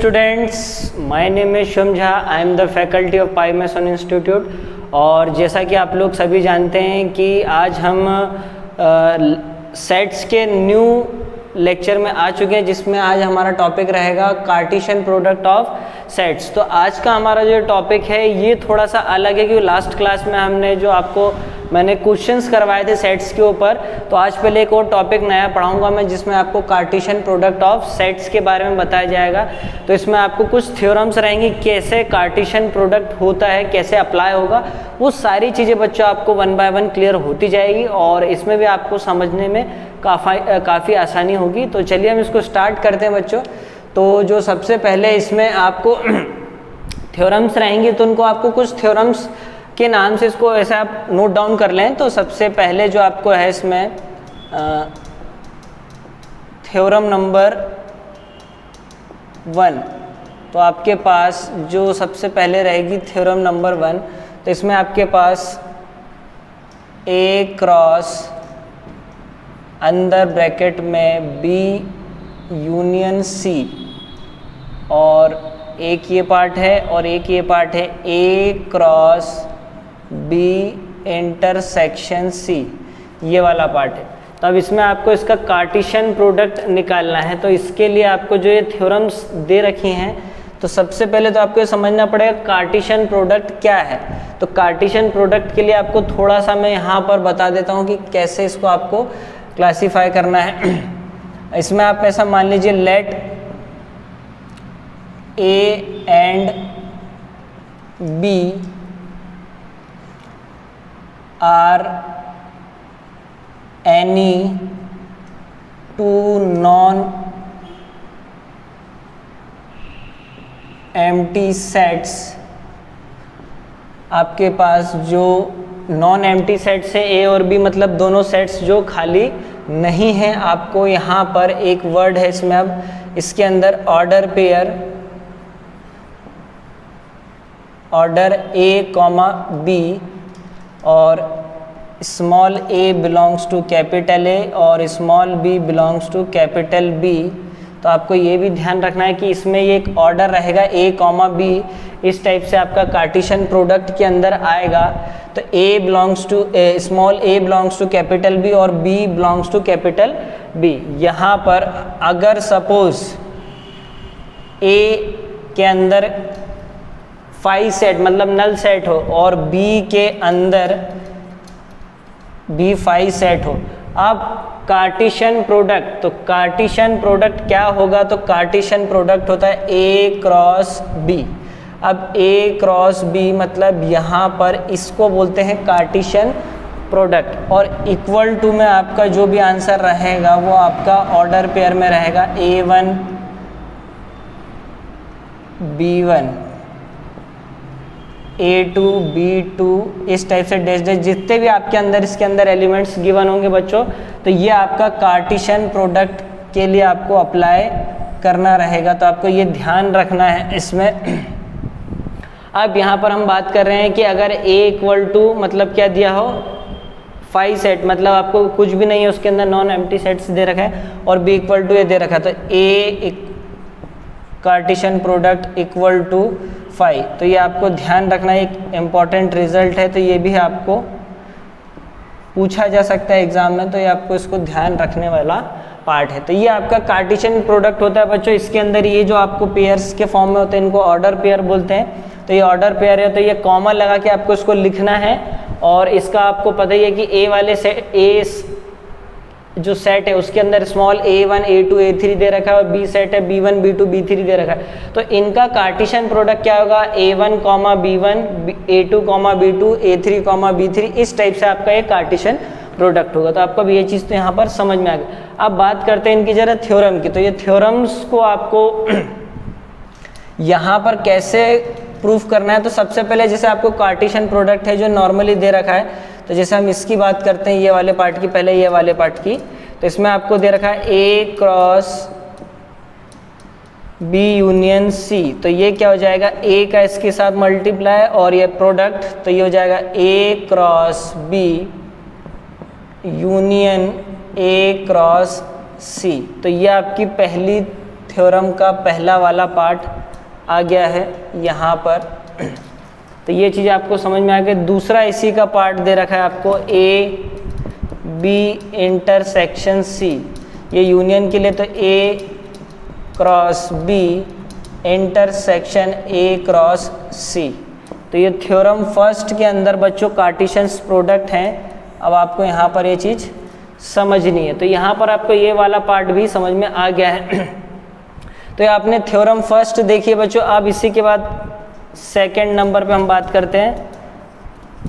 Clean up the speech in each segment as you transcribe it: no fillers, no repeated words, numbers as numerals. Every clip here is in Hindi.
Students, my name is Shubham Jha. I am the faculty of पाइमेसन इंस्टीट्यूट। और जैसा कि आप लोग सभी जानते हैं कि आज हम सेट्स के न्यू लेक्चर में आ चुके हैं, जिसमें आज हमारा टॉपिक रहेगा कार्टेशियन प्रोडक्ट ऑफ सेट्स। तो आज का हमारा जो टॉपिक है ये थोड़ा सा अलग है, क्योंकि लास्ट क्लास में हमने जो आपको मैंने क्वेश्चंस करवाए थे सेट्स के ऊपर, तो आज पहले एक और टॉपिक नया पढ़ाऊंगा मैं, जिसमें आपको कार्टेशियन प्रोडक्ट ऑफ सेट्स के बारे में बताया जाएगा। तो इसमें आपको कुछ थ्योरम्स रहेंगी, कैसे कार्टेशियन प्रोडक्ट होता है, कैसे अप्लाई होगा, वो सारी चीज़ें बच्चों आपको वन बाय वन क्लियर होती जाएगी और इसमें भी आपको समझने में काफ़ी आसानी होगी। तो चलिए हम इसको स्टार्ट करते हैं बच्चों। तो जो सबसे पहले इसमें आपको थ्योरम्स रहेंगी, तो उनको आपको कुछ थ्योरम्स के नाम से इसको ऐसे आप नोट डाउन कर लें। तो सबसे पहले जो आपको है इसमें थ्योरम नंबर 1, तो आपके पास जो सबसे पहले रहेगी थ्योरम नंबर 1, तो इसमें आपके पास A क्रॉस अंदर ब्रैकेट में B यूनियन C, और एक ये पार्ट है और एक ये पार्ट है A cross B intersection C, ये वाला पार्ट है। तो अब इसमें आपको इसका कार्टेशियन प्रोडक्ट निकालना है। तो इसके लिए आपको जो ये थ्योरम्स दे रखी हैं, तो सबसे पहले तो आपको ये समझना पड़ेगा कार्टेशियन प्रोडक्ट क्या है। तो कार्टेशियन प्रोडक्ट के लिए आपको थोड़ा सा मैं यहाँ पर बता देता हूँ कि कैसे इसको आपको क्लासीफाई करना है। इसमें आप ऐसा मान लीजिए, let A and B are any two non empty sets. आपके पास जो नॉन एम्प्टी सेट्स है A और B, मतलब दोनों सेट्स जो खाली नहीं हैं। आपको यहाँ पर एक वर्ड है इसमें, अब इसके अंदर order pair, order A comma B, और small a belongs to capital A और small b belongs to capital B। तो आपको ये भी ध्यान रखना है कि इसमें ये एक ऑर्डर रहेगा A कॉमा B, इस टाइप से आपका कार्टेशियन प्रोडक्ट के अंदर आएगा। तो A belongs to small a belongs to capital B और B belongs to capital B। यहाँ पर अगर सपोज A के अंदर 5 सेट मतलब नल सेट हो और B के अंदर भी 5 सेट हो, अब कार्टेशियन प्रोडक्ट, तो कार्टेशियन प्रोडक्ट क्या होगा? तो कार्टेशियन प्रोडक्ट होता है A क्रॉस B। अब A क्रॉस B मतलब यहाँ पर इसको बोलते हैं कार्टेशियन प्रोडक्ट, और इक्वल टू में आपका जो भी आंसर रहेगा वो आपका ऑर्डर पेयर में रहेगा A1 B1 A2 B2, इस टाइप से डैश डैश जितने भी आपके अंदर इसके अंदर एलिमेंट्स गिवन होंगे बच्चों, तो ये आपका कार्टेशियन प्रोडक्ट के लिए आपको अप्लाई करना रहेगा। तो आपको ये ध्यान रखना है इसमें। अब यहाँ पर हम बात कर रहे हैं कि अगर A इक्वल टू मतलब क्या दिया हो, 5 सेट, मतलब आपको कुछ भी नहीं है उसके अंदर, नॉन एम्प्टी सेट्स दे रखा है, और B इक्वल टू ये दे रखा है, तो A Cartesian product equal to 5। तो ये आपको ध्यान रखना, एक इम्पॉर्टेंट रिजल्ट है, तो ये भी आपको पूछा जा सकता है एग्जाम में, तो ये आपको इसको ध्यान रखने वाला पार्ट है। तो ये आपका कार्टेशियन प्रोडक्ट होता है बच्चों। इसके अंदर ये जो आपको पेयर्स के फॉर्म में होते हैं, इनको ऑर्डर पेयर बोलते हैं। तो ये ऑर्डर पेयर है, तो ये कॉमा लगा के आपको इसको लिखना है। और इसका आपको पता ही है कि A वाले सेट, A जो सेट है उसके अंदर स्मॉल A1 A2 A3 दे रखा है, और B सेट है B1 B2 B3 दे रखा है। तो इनका कार्टेशियन प्रोडक्ट क्या होगा? A1 comma B1 A2 comma B2 A3 comma B3, इस टाइप से आपका एक कार्टेशियन प्रोडक्ट होगा। तो आपको भी ये चीज़ तो यहाँ पर समझ में आ गई। अब बात करते हैं इनकी जरा थ्योरम की। तो ये थ्योरम्स को आपको यहाँ पर कैसे प्रूफ करना है? तो सबसे पहले जैसे आपको कार्टेशियन प्रोडक्ट है जो नॉर्मली दे रखा है, तो जैसे हम इसकी बात करते हैं ये वाले पार्ट की, पहले ये वाले पार्ट की, तो इसमें आपको दे रखा है A cross B union C। तो ये क्या हो जाएगा? A का इसके साथ मल्टीप्लाई और ये प्रोडक्ट, तो ये हो जाएगा A cross B union A cross C। तो ये आपकी पहली थ्योरम का पहला वाला पार्ट आ गया है यहाँ पर। तो ये चीज़ आपको समझ में आ गई। दूसरा इसी का पार्ट दे रखा है आपको ए बी इंटरसेक्शन सी, ये यूनियन के लिए तो A cross B intersection A cross C. तो ये थ्योरम फर्स्ट के अंदर बच्चों कार्टेशियन प्रोडक्ट हैं। अब आपको यहाँ पर ये चीज़ समझनी है। तो यहाँ पर आपको ये वाला पार्ट भी समझ में आ गया है। तो ये आपने थ्योरम फर्स्ट देखिए बच्चों। अब इसी के बाद सेकंड नंबर पे हम बात करते हैं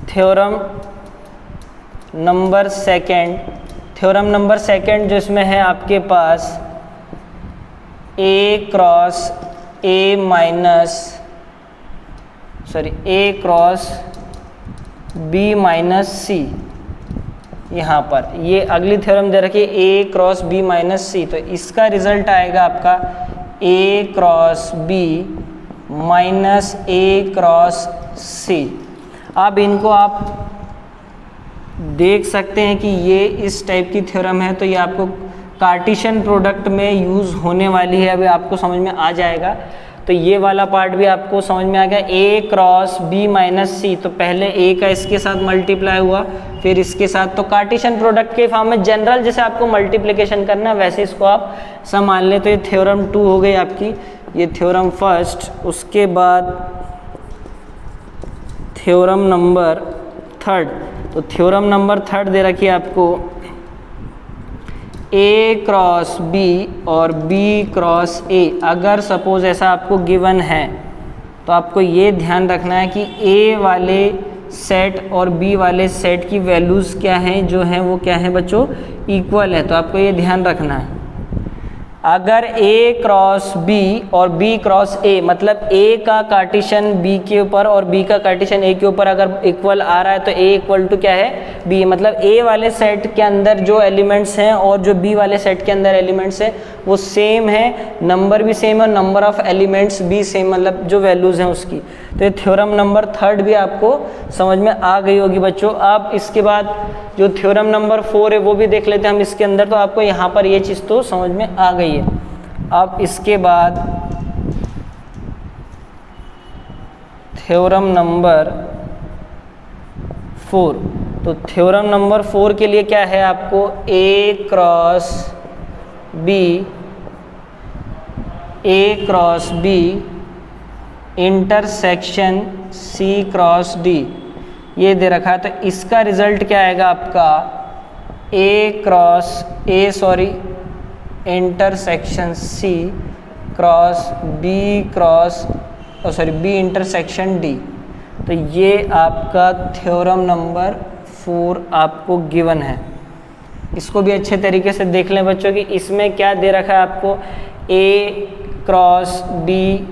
theorem number second. Theorem number second जो इसमें है आपके पास A cross A cross B minus C. यहाँ पर ये अगली थ्योरम दे रखी है A cross B minus C. तो इसका रिजल्ट आएगा आपका A cross B minus A cross C. अब इनको आप देख सकते हैं कि ये इस टाइप की थ्योरम है। तो ये आपको कार्टेशियन प्रोडक्ट में यूज़ होने वाली है, अभी आपको समझ में आ जाएगा। तो ये वाला पार्ट भी आपको समझ में आ गया। A cross B minus C, तो पहले ए का इसके साथ मल्टीप्लाई हुआ, फिर इसके साथ। तो कार्टेशियन प्रोडक्ट के फॉर्म में जनरल जैसे आपको मल्टीप्लिकेशन करना है वैसे इसको आप संभाल लें। तो ये थ्योरम 2 हो गई आपकी, ये थ्योरम फर्स्ट। उसके बाद थ्योरम नंबर थर्ड। तो थ्योरम नंबर थर्ड दे रखी है आपको ए क्रॉस बी और बी क्रॉस ए। अगर सपोज ऐसा आपको गिवन है तो आपको ये ध्यान रखना है कि ए वाले सेट और बी वाले सेट की वैल्यूज़ क्या हैं, जो हैं वो क्या है बच्चों, इक्वल है। तो आपको ये ध्यान रखना है। अगर ए क्रॉस बी और बी क्रॉस ए, मतलब ए का कार्टेशियन बी के ऊपर और बी का कार्टेशियन ए के ऊपर अगर इक्वल आ रहा है तो ए इक्वल टू क्या है, बी। मतलब ए वाले सेट के अंदर जो एलिमेंट्स हैं और जो बी वाले सेट के अंदर एलिमेंट्स हैं वो सेम है, नंबर भी सेम है, नंबर ऑफ एलिमेंट्स भी सेम, मतलब जो वैल्यूज़ हैं उसकी। तो ये थ्योरम नंबर थर्ड भी आपको समझ में आ गई होगी बच्चों। अब इसके बाद जो थ्योरम नंबर 4 है वो भी देख लेते हैं हम इसके अंदर। तो आपको यहाँ पर ये चीज़ तो समझ में आ गई है। अब इसके बाद थ्योरम नंबर 4। तो थ्योरम नंबर 4 के लिए क्या है आपको, A cross B intersection C cross D, ये दे रखा है। तो इसका रिजल्ट क्या आएगा आपका, intersection C cross B intersection D. तो ये आपका थ्योरम नंबर 4 आपको गिवन है। इसको भी अच्छे तरीके से देख लें बच्चों कि इसमें क्या दे रखा है आपको, A cross B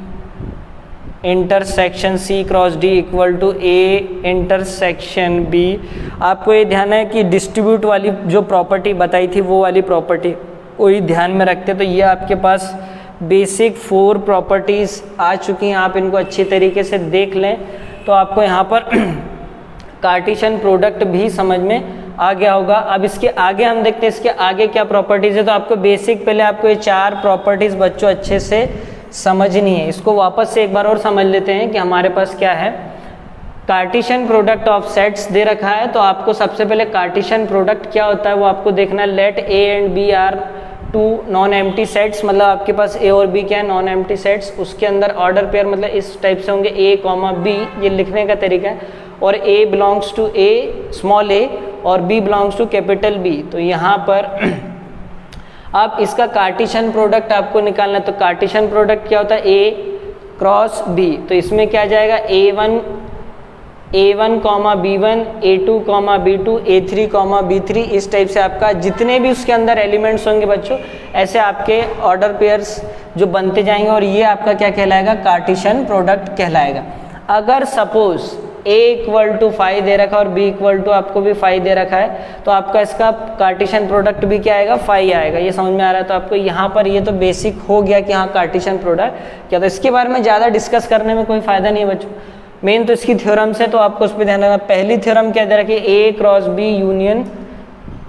intersection C cross D equal to A intersection B. आपको ये ध्यान है कि डिस्ट्रीब्यूट वाली जो प्रॉपर्टी बताई थी वो वाली प्रॉपर्टी को ही ध्यान में रखते। तो ये आपके पास बेसिक 4 प्रॉपर्टीज़ आ चुकी हैं, आप इनको अच्छी तरीके से देख लें तो आपको यहाँ पर कार्टेशियन प्रोडक्ट भी समझ में आ गया होगा। अब इसके आगे हम देखते हैं इसके आगे क्या प्रॉपर्टीज़ है। तो आपको बेसिक पहले आपको ये 4 प्रॉपर्टीज़ बच्चों अच्छे से समझनी है। इसको वापस से एक बार और समझ लेते हैं कि हमारे पास क्या है। कार्टेशियन प्रोडक्ट ऑफ सेट्स दे रखा है। तो आपको सबसे पहले कार्टेशियन प्रोडक्ट क्या होता है वो आपको देखना है। Let A and B are 2 non empty sets, मतलब आपके पास ए और बी क्या है, नॉन एम्प्टी सेट्स। उसके अंदर ऑर्डर पेयर मतलब इस टाइप से होंगे ए कॉमा बी, ये लिखने का तरीका है। और A belongs to A small A और B belongs to capital B. तो यहाँ पर अब इसका कार्टेशियन प्रोडक्ट आपको निकालना है। तो कार्टेशियन प्रोडक्ट क्या होता है, ए क्रॉस बी। तो इसमें क्या जाएगा, A1 comma B1, A2 comma B2, A3 comma B3। इस टाइप से आपका जितने भी उसके अंदर एलिमेंट्स होंगे बच्चों, ऐसे आपके ऑर्डर पेयर्स जो बनते जाएंगे और ये आपका क्या कहलाएगा, कार्टेशियन प्रोडक्ट कहलाएगा। अगर सपोज A इक्वल टू 5 दे रखा है और B इक्वल टू आपको भी 5 दे रखा है तो आपका इसका कार्टेशियन प्रोडक्ट भी क्या आएगा, 5 आएगा। ये समझ में आ रहा है। तो आपको यहाँ पर ये तो बेसिक हो गया कि हाँ कार्टेशियन प्रोडक्ट क्या। तो इसके बारे में ज़्यादा डिस्कस करने में कोई फ़ायदा नहीं है बच्चों, मेन तो इसकी थ्योरम्स है तो आपको उस पर ध्यान रखना। पहली थ्योरम क्या दे रखी है, ए क्रॉस बी यूनियन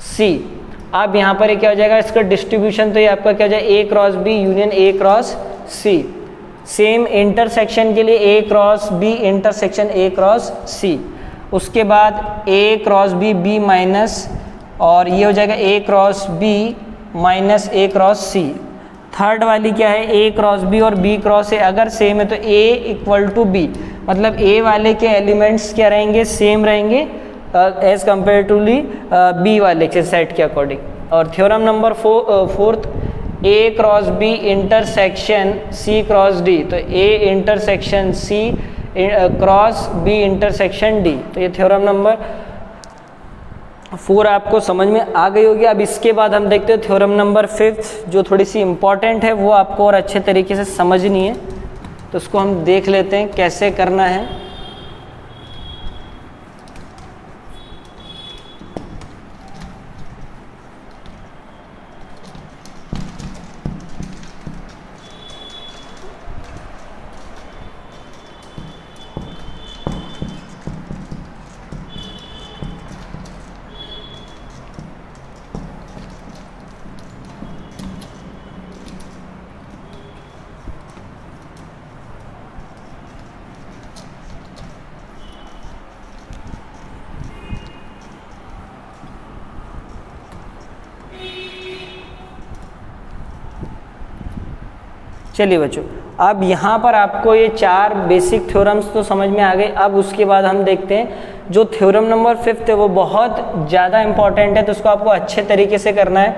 सी। अब यहाँ पर ये क्या हो जाएगा, इसका डिस्ट्रीब्यूशन तो ये आपका क्या हो जाएगा, A cross B union A cross C. Same intersection के लिए A cross B intersection A cross C. उसके बाद A cross B B minus, और ये हो जाएगा A cross B minus A cross C. Third वाली क्या है, ए क्रॉस बी और बी क्रॉस ए अगर सेम है तो ए इक्वल टू बी, मतलब ए वाले के एलिमेंट्स क्या रहेंगे, सेम रहेंगे एज कंपेरेटिवली बी वाले के सेट के अकॉर्डिंग। और theorem number fourth, A cross B intersection C cross D, तो A intersection C cross B intersection D. तो ये थ्योरम नंबर 4 आपको समझ में आ गई होगी। अब इसके बाद हम देखते हैं थ्योरम नंबर 5 जो थोड़ी सी इम्पॉर्टेंट है, वो आपको और अच्छे तरीके से समझनी है, तो उसको हम देख लेते हैं कैसे करना है। चलिए बच्चों, अब यहाँ पर आपको ये 4 बेसिक थ्योरम्स तो समझ में आ गए। अब उसके बाद हम देखते हैं जो थ्योरम नंबर 5 है वो बहुत ज़्यादा इम्पॉर्टेंट है, तो उसको आपको अच्छे तरीके से करना है।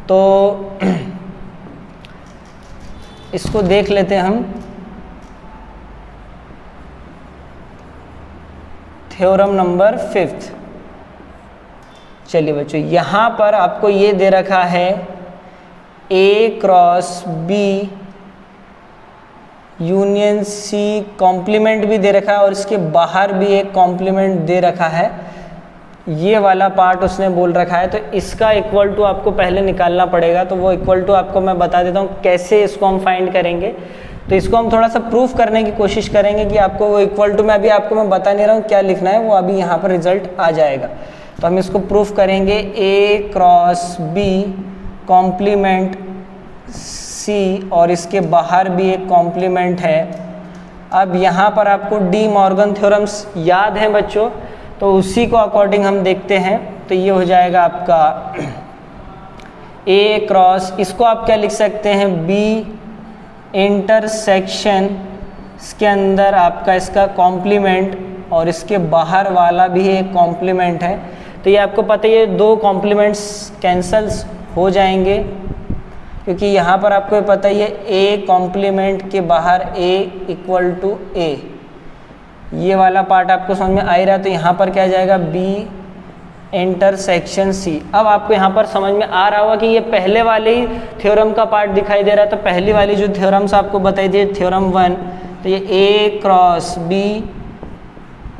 तो इसको देख लेते हैं हम। थ्योरम नंबर 5, चलिए बच्चों, यहाँ पर आपको ये दे रखा है A cross B union C, complement भी दे रखा है और इसके बाहर भी एक कॉम्प्लीमेंट दे रखा है। ये वाला पार्ट उसने बोल रखा है, तो इसका इक्वल टू आपको पहले निकालना पड़ेगा। तो वो इक्वल टू आपको मैं बता देता हूँ कैसे इसको हम फाइंड करेंगे। तो इसको हम थोड़ा सा प्रूफ करने की कोशिश करेंगे कि आपको वो इक्वल टू में अभी आपको मैं बता नहीं रहा हूँ क्या लिखना है, वो अभी यहाँ पर रिजल्ट आ जाएगा। तो हम इसको प्रूफ करेंगे, ए क्रॉस बी कॉम्प्लीमेंट सी और इसके बाहर भी एक कॉम्प्लीमेंट है। अब यहाँ पर आपको डी मॉर्गन थ्योरम्स याद हैं बच्चों, तो उसी को अकॉर्डिंग हम देखते हैं। तो ये हो जाएगा आपका ए क्रॉस, इसको आप क्या लिख सकते हैं, बी इंटरसेक्शन, इसके अंदर आपका इसका कॉम्प्लीमेंट और इसके बाहर वाला भी एक कॉम्प्लीमेंट है। तो ये आपको पता है ये 2 कॉम्प्लीमेंट्स कैंसल्स हो जाएंगे, क्योंकि यहाँ पर आपको पता ही है ए कॉम्प्लीमेंट के बाहर ए इक्वल टू ए, ये वाला पार्ट आपको समझ में आ ही रहा है। तो यहाँ पर क्या जाएगा, बी इंटरसेक्शन सी। अब आपको यहाँ पर समझ में आ रहा होगा कि ये पहले वाले ही थ्योरम का पार्ट दिखाई दे रहा है। तो पहली वाली जो थ्योरम्स आपको बताई थी थ्योरम 1, तो ये A cross B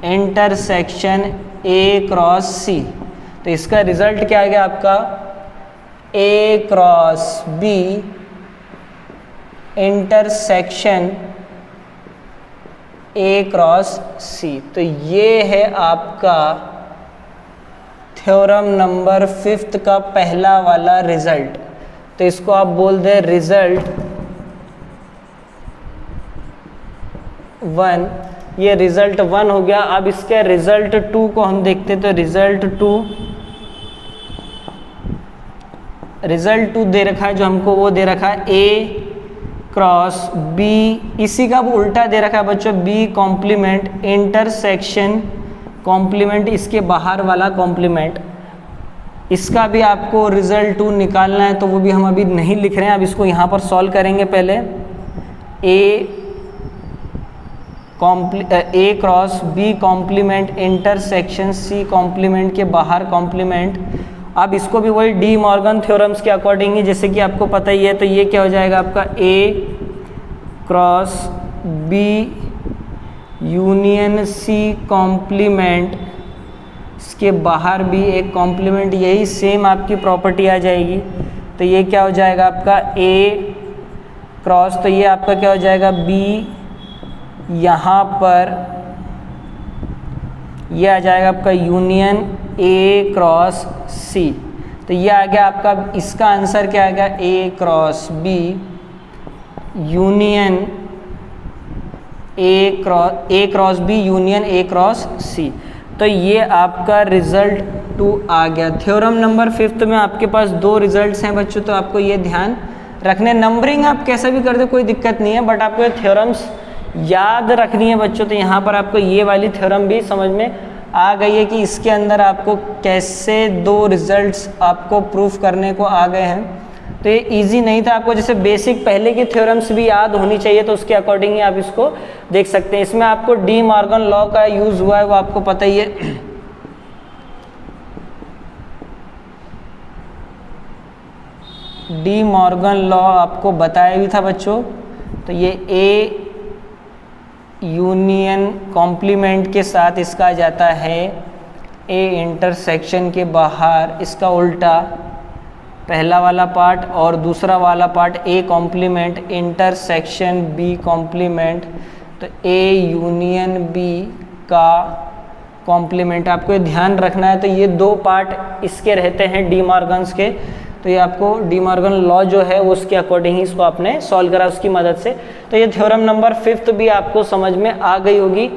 intersection A cross C. तो इसका रिजल्ट क्या आ गया आपका, A cross B intersection A cross C. तो ये है आपका थ्योरम नंबर 5 का पहला वाला रिजल्ट। तो इसको आप बोल दें रिजल्ट 1, ये रिजल्ट 1 हो गया। अब इसके रिजल्ट 2 को हम देखते हैं। तो रिजल्ट 2 दे रखा है जो हमको, वो दे रखा है ए क्रॉस बी, इसी का वो उल्टा दे रखा है बच्चों, बी कॉम्प्लीमेंट इंटरसेक्शन कॉम्प्लीमेंट, इसके बाहर वाला कॉम्प्लीमेंट। इसका भी आपको रिजल्ट 2 निकालना है, तो वो भी हम अभी नहीं लिख रहे हैं। अब इसको यहाँ पर सॉल्व करेंगे। पहले A cross B complement intersection C complement के बाहर कॉम्प्लीमेंट। अब इसको भी वही डी मॉर्गन थ्योरम्स के अकॉर्डिंग ही, जैसे कि आपको पता ही है। तो ये क्या हो जाएगा आपका, A cross B union C complement, इसके बाहर भी एक कॉम्प्लीमेंट, यही सेम आपकी प्रॉपर्टी आ जाएगी। तो ये क्या हो जाएगा आपका ए क्रॉस, तो ये आपका क्या हो जाएगा बी, यहाँ पर ये आ जाएगा आपका यूनियन ए क्रॉस सी। तो ये आ गया आपका, इसका आंसर क्या आ गया, A cross B union A cross B union A cross C. तो ये आपका रिजल्ट 2 आ गया। थ्योरम नंबर 5 में आपके पास 2 रिजल्ट्स हैं बच्चों, तो आपको ये ध्यान रखने। नंबरिंग आप कैसा भी कर दो कोई दिक्कत नहीं है, बट आपको ये थ्योरम्स याद रखनी है बच्चों। तो यहाँ पर आपको ये वाली थ्योरम भी समझ में आ गई है कि इसके अंदर आपको कैसे 2 रिजल्ट्स आपको प्रूफ करने को आ गए हैं। तो ये इजी नहीं था, आपको जैसे बेसिक पहले की थ्योरम्स भी याद होनी चाहिए, तो उसके अकॉर्डिंग ही आप इसको देख सकते हैं। इसमें आपको डी मॉर्गन लॉ का यूज़ हुआ है, वो आपको पता ही है। डी मॉर्गन लॉ आपको बताया भी था बच्चों। तो ये ए यूनियन कॉम्प्लीमेंट के साथ इसका आ जाता है ए इंटरसेक्शन के बाहर, इसका उल्टा पहला वाला पार्ट, और दूसरा वाला part A complement intersection B complement. तो ए यूनियन बी का कॉम्प्लीमेंट आपको ये ध्यान रखना है। तो ये 2 पार्ट इसके रहते हैं डी मॉर्गन्स के। तो ये आपको डी मॉर्गन लॉ जो है वो उसके अकॉर्डिंग ही इसको आपने सॉल्व करा उसकी मदद से। तो ये थ्योरम नंबर 5 भी आपको समझ में आ गई होगी।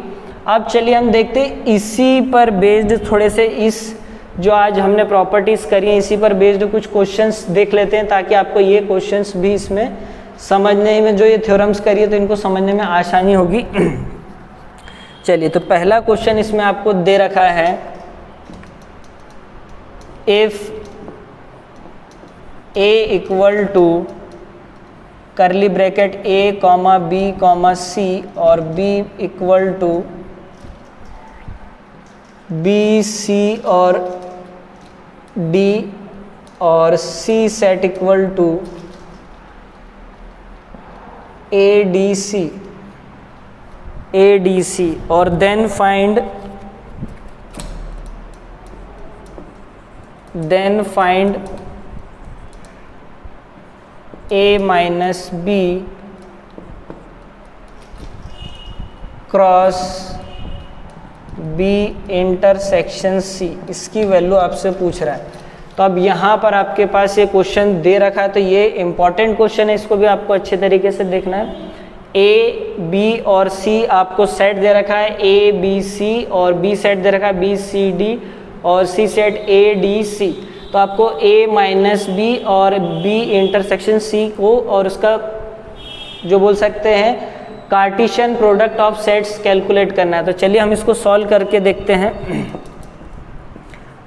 अब चलिए हम देखते हैं इसी पर बेस्ड थोड़े से, इस जो आज हमने प्रॉपर्टीज़ करी हैं इसी पर बेस्ड कुछ क्वेश्चंस देख लेते हैं, ताकि आपको ये क्वेश्चंस भी इसमें समझने में, जो ये थ्योरम्स करी है तो इनको समझने में आसानी होगी। चलिए, तो पहला क्वेश्चन इसमें आपको दे रखा है, if A equal to curly bracket A comma B comma C और B equal to B C और डी और C set equal to A D C और then find A minus B cross B intersection C, इसकी वैल्यू आपसे पूछ रहा है। तो अब यहाँ पर आपके पास ये क्वेश्चन दे रखा है, तो ये इंपॉर्टेंट क्वेश्चन है, इसको भी आपको अच्छे तरीके से देखना है। ए बी और सी आपको सेट दे रखा है, ए बी सी, और बी सेट दे रखा है बी सी डी, और सी सेट ए डी सी। तो आपको ए माइनस बी और बी इंटरसेक्शन सी को और उसका जो बोल सकते हैं Cartesian product of sets calculate करना है। तो चलिए हम इसको सॉल्व करके देखते हैं।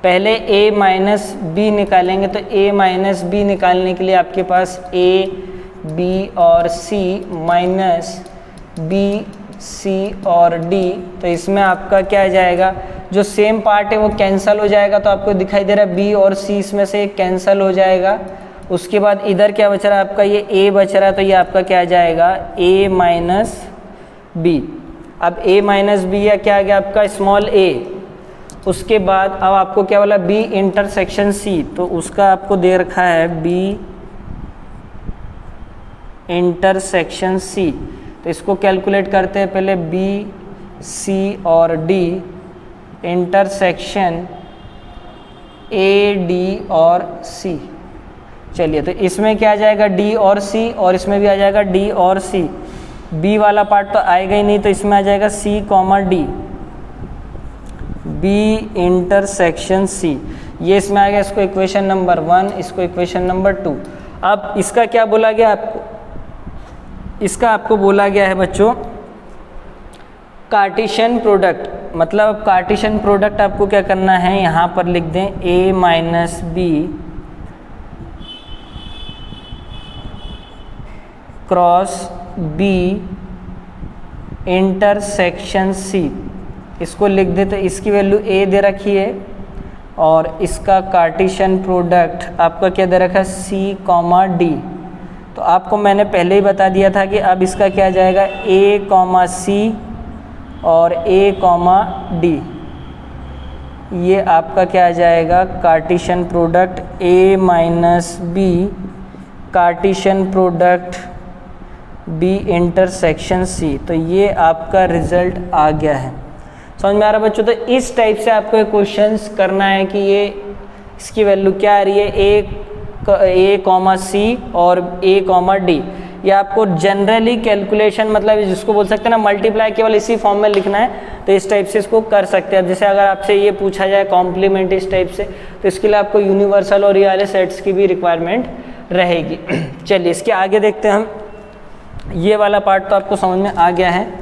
पहले ए माइनस बी निकालेंगे। तो ए माइनस बी निकालने के लिए आपके पास ए बी और सी माइनस बी सी और डी, तो इसमें आपका क्या आ जाएगा, जो सेम पार्ट है वो कैंसल हो जाएगा। तो आपको दिखाई दे रहा है बी और सी इसमें से कैंसल हो जाएगा। उसके बाद इधर क्या बच रहा है आपका, ये ए बच रहा है, तो ये आपका क्या आ जाएगा, ए माइनस बी। अब ए माइनस बी या क्या आ गया आपका स्मॉल ए। उसके बाद अब आपको क्या बोला, बी इंटरसेक्शन सी, तो उसका आपको दे रखा है बी इंटरसेक्शन सी। तो इसको कैलकुलेट करते हैं पहले, बी सी और डी इंटरसेक्शन ए डी और सी। चलिए, तो इसमें क्या आ जाएगा डी और सी, और इसमें भी आ जाएगा डी और सी। बी वाला पार्ट तो आएगा ही नहीं, तो इसमें आ जाएगा C comma D, B intersection C. ये इसमें आ गया, इसको इक्वेशन नंबर 1, इसको इक्वेशन नंबर 2। अब इसका क्या बोला गया आपको, इसका आपको बोला गया है बच्चों कार्टेशियन प्रोडक्ट। मतलब कार्टेशियन प्रोडक्ट आपको क्या करना है, यहाँ पर लिख दें A minus B cross B intersection C, इसको लिख दे। तो इसकी वैल्यू ए दे रखी है, और इसका कार्टेशियन प्रोडक्ट आपका क्या दे रखा है, सी कॉमा डी। तो आपको मैंने पहले ही बता दिया था कि अब इसका क्या जाएगा, ए कॉमा सी और ए कॉमा डी। ये आपका क्या आ जाएगा, Cartesian product A minus B Cartesian product B intersection C. तो ये आपका रिजल्ट आ गया है। समझ में आ रहा है बच्चों। तो इस टाइप से आपको क्वेश्चंस करना है कि ये इसकी वैल्यू क्या आ रही है, ए कॉमा सी और ए कॉमा डी। ये आपको जनरली कैलकुलेशन मतलब जिसको बोल सकते हैं ना मल्टीप्लाई केवल इसी फॉर्म में लिखना है, तो इस टाइप से इसको कर सकते हैं। जैसे अगर आपसे ये पूछा जाए कॉम्प्लीमेंट इस टाइप से, तो इसके लिए आपको यूनिवर्सल और ये वाले सेट्स की भी रिक्वायरमेंट रहेगी। चलिए इसके आगे देखते हैं हम। ये वाला पार्ट तो आपको समझ में आ गया है।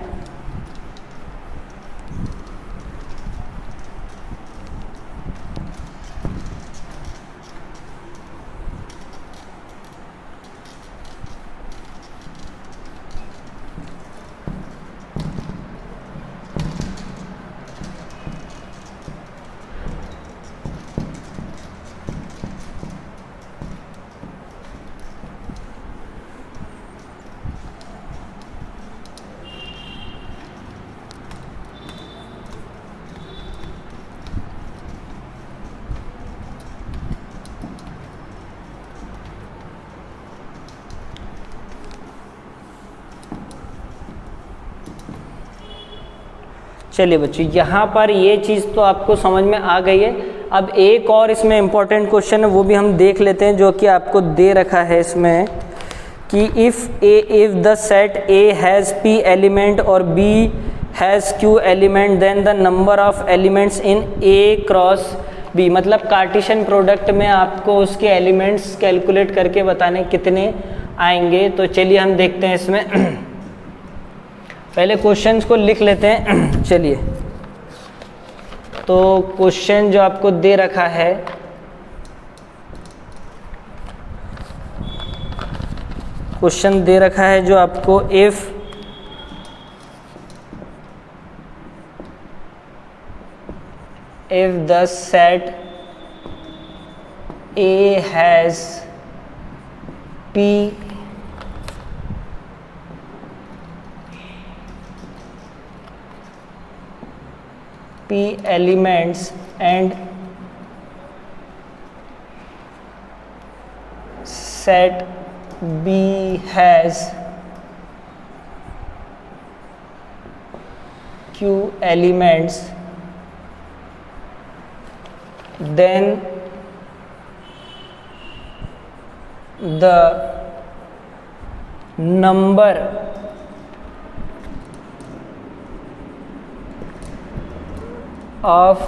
चलिए बच्चों, यहाँ पर ये चीज़ तो आपको समझ में आ गई है। अब एक और इसमें इम्पॉर्टेंट क्वेश्चन है, वो भी हम देख लेते हैं, जो कि आपको दे रखा है इसमें कि if the set A has P element और B has Q element then the number of elements in A cross B. मतलब कार्टेशियन प्रोडक्ट में आपको उसके एलिमेंट्स कैलकुलेट करके बताने कितने आएंगे। तो चलिए हम देखते हैं इसमें। पहले क्वेश्चंस को लिख लेते हैं। चलिए, तो क्वेश्चन जो आपको दे रखा है, क्वेश्चन दे रखा है जो आपको if the set A has P elements and set B has Q elements, then the number of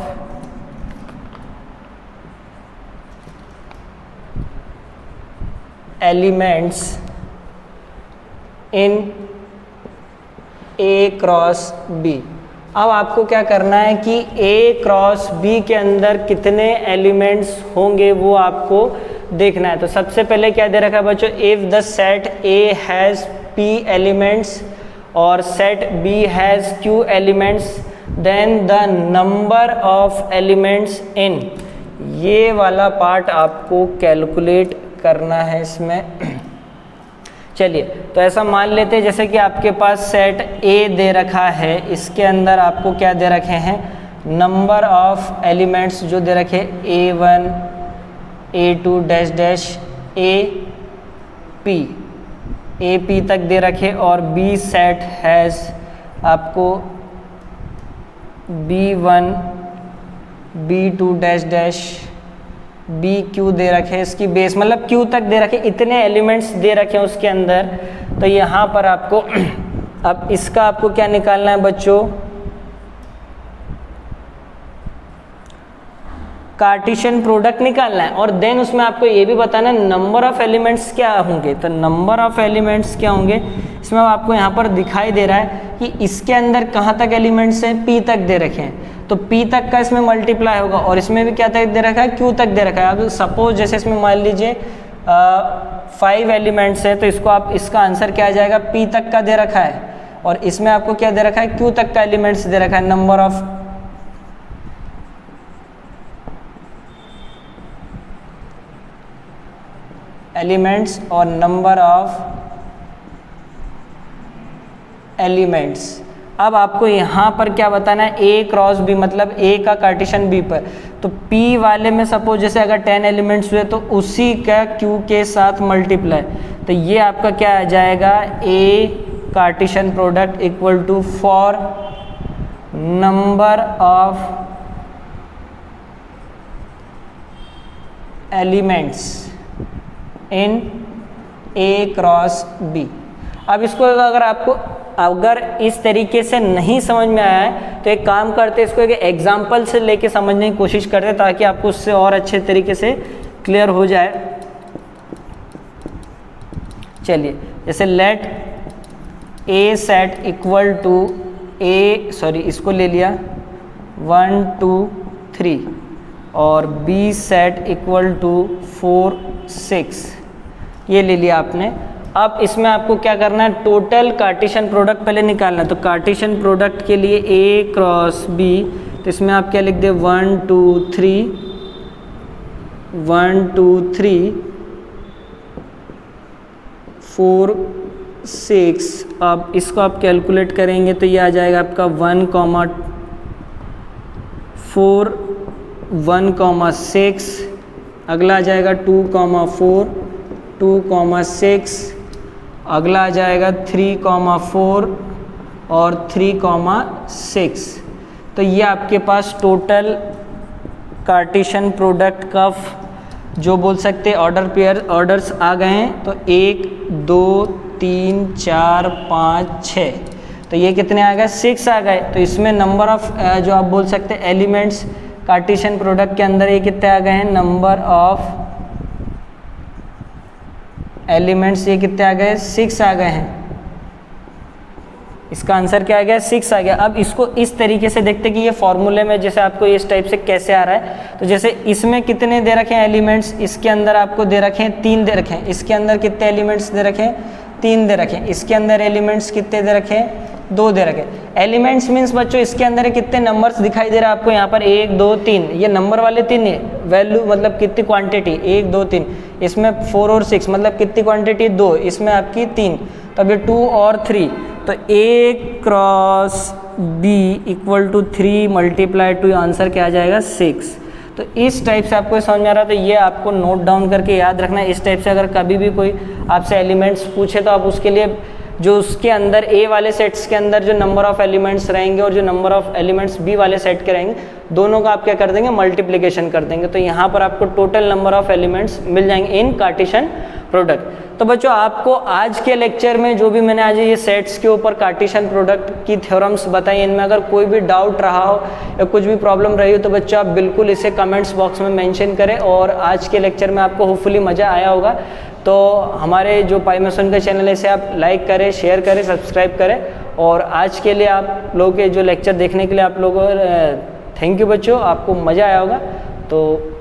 elements in A cross B। अब आपको क्या करना है कि A क्रॉस B के अंदर कितने एलिमेंट्स होंगे वो आपको देखना है। तो सबसे पहले क्या दे रखा है बच्चों, if the set A has P elements और set B has Q elements then the number of elements in, ये वाला पार्ट आपको कैलकुलेट करना है इसमें। चलिए, तो ऐसा मान लेते हैं जैसे कि आपके पास सेट ए दे रखा है, इसके अंदर आपको क्या दे रखे हैं, नंबर ऑफ एलिमेंट्स जो दे रखे A1 A2 dash dash AP तक दे रखे, और B सेट हैज़ आपको B1 B2 dash dash BQ दे रखे, इसकी बेस मतलब Q तक दे रखे, इतने एलिमेंट्स दे रखे हैं उसके अंदर। तो यहाँ पर आपको अब इसका आपको क्या निकालना है बच्चों, कार्टेशियन प्रोडक्ट निकालना है, और देन उसमें आपको ये भी बताना है नंबर ऑफ एलिमेंट्स क्या होंगे। तो नंबर ऑफ एलिमेंट्स क्या होंगे, इसमें आपको यहाँ पर दिखाई दे रहा है कि इसके अंदर कहाँ तक एलिमेंट्स हैं, P तक दे रखे हैं, तो P तक का इसमें मल्टीप्लाई होगा, और इसमें भी क्या तक दे रखा है, Q तक दे रखा है। अब सपोज जैसे इसमें मान लीजिए 5 एलिमेंट्स है, तो इसको आप इसका आंसर क्या आ जाएगा, P तक का दे रखा है, और इसमें आपको क्या दे रखा है, Q तक का एलिमेंट्स दे रखा है, नंबर ऑफ एलिमेंट्स और नंबर ऑफ एलिमेंट्स। अब आपको यहाँ पर क्या बताना है, A क्रॉस B, मतलब A का कार्टेशियन B पर। तो P वाले में सपोज जैसे अगर 10 एलिमेंट्स हुए तो उसी का Q के साथ मल्टीप्लाई, तो ये आपका क्या आ जाएगा, A Cartesian product equal to four number of elements in A cross B. अब इसको अगर इस तरीके से नहीं समझ में आया है तो एक काम करते हैं, इसको एक एग्जाम्पल से लेके समझने की कोशिश करते हैं ताकि आपको उससे और अच्छे तरीके से क्लियर हो जाए। चलिए, जैसे let A set equal to इसको ले लिया 1 2 3 और बी सेट इक्वल टू 4 6, ये ले लिया आपने। अब इसमें आपको क्या करना है, टोटल कार्टेशियन प्रोडक्ट पहले निकालना है। तो कार्टेशियन प्रोडक्ट के लिए ए क्रॉस बी, तो इसमें आप क्या लिख दे 1 2 3 1 2 3 4 6। अब इसको आप कैलकुलेट करेंगे तो ये आ जाएगा आपका 1,4 1,6, अगला आ जाएगा 2,4 2,6, अगला आ जाएगा 3,4 और 3,6। तो ये आपके पास टोटल कार्टेशियन प्रोडक्ट का जो बोल सकते ऑर्डर्स आ गए हैं। तो 1 2 3 4 5 6, तो ये कितने आ गए, 6 आ गए। तो इसमें नंबर ऑफ जो आप बोल सकते हैं एलिमेंट्स कार्टेशियन प्रोडक्ट के अंदर ये कितने आ गए हैं, नंबर ऑफ एलिमेंट्स ये कितने आ गए, 6 आ गए हैं। इसका आंसर क्या आ गया, 6 आ गया। अब इसको इस तरीके से देखते कि ये फॉर्मूले में जैसे आपको इस टाइप से कैसे आ रहा है। तो जैसे इसमें कितने दे रखे हैं एलिमेंट्स, इसके अंदर आपको दे रखे हैं 3 दे रखे हैं। इसके अंदर कितने एलिमेंट्स दे रखे हैं, 3 दे रखे हैं। इसके अंदर एलिमेंट्स कितने दे रखे हैं, 2 दे रखे हैं। एलिमेंट्स मीन्स बच्चों इसके अंदर कितने नंबर्स दिखाई दे रहा है आपको यहाँ पर, 1 2 3, ये नंबर वाले 3 है। वैल्यू मतलब कितनी क्वांटिटी, 1 2 3। इसमें 4 और 6 मतलब कितनी क्वांटिटी, 2। इसमें आपकी 3, तो अभी 2 और 3। तो A cross B equal to 3 multiply two, answer क्या आ जाएगा, 6। तो इस टाइप से आपको समझ में आ रहा है, तो ये आपको नोट डाउन करके याद रखना है। इस टाइप से अगर कभी भी कोई आपसे एलिमेंट्स पूछे तो आप उसके लिए जो उसके अंदर ए वाले सेट्स के अंदर जो नंबर ऑफ एलिमेंट्स रहेंगे और जो नंबर ऑफ एलिमेंट्स बी वाले सेट के रहेंगे, दोनों का आप क्या कर देंगे, मल्टीप्लिकेशन कर देंगे। तो यहाँ पर आपको टोटल नंबर ऑफ एलिमेंट्स मिल जाएंगे इन कार्टेशियन प्रोडक्ट। तो बच्चों आपको आज के लेक्चर में जो भी मैंने आज ये सेट्स के ऊपर कार्टेशियन प्रोडक्ट की थ्योरम्स बताई, इनमें अगर कोई भी डाउट रहा हो या कुछ भी प्रॉब्लम रही हो तो बच्चों आप बिल्कुल इसे कमेंट्स बॉक्स में मेंशन करें। और आज के लेक्चर में आपको होपफुली मज़ा आया होगा। तो हमारे जो पाइमेसन का चैनल है इसे आप लाइक करें, शेयर करें, सब्सक्राइब करें। और आज के लिए आप लोगों के जो लेक्चर देखने के लिए आप लोगों थैंक यू बच्चों, आपको मज़ा आया होगा। तो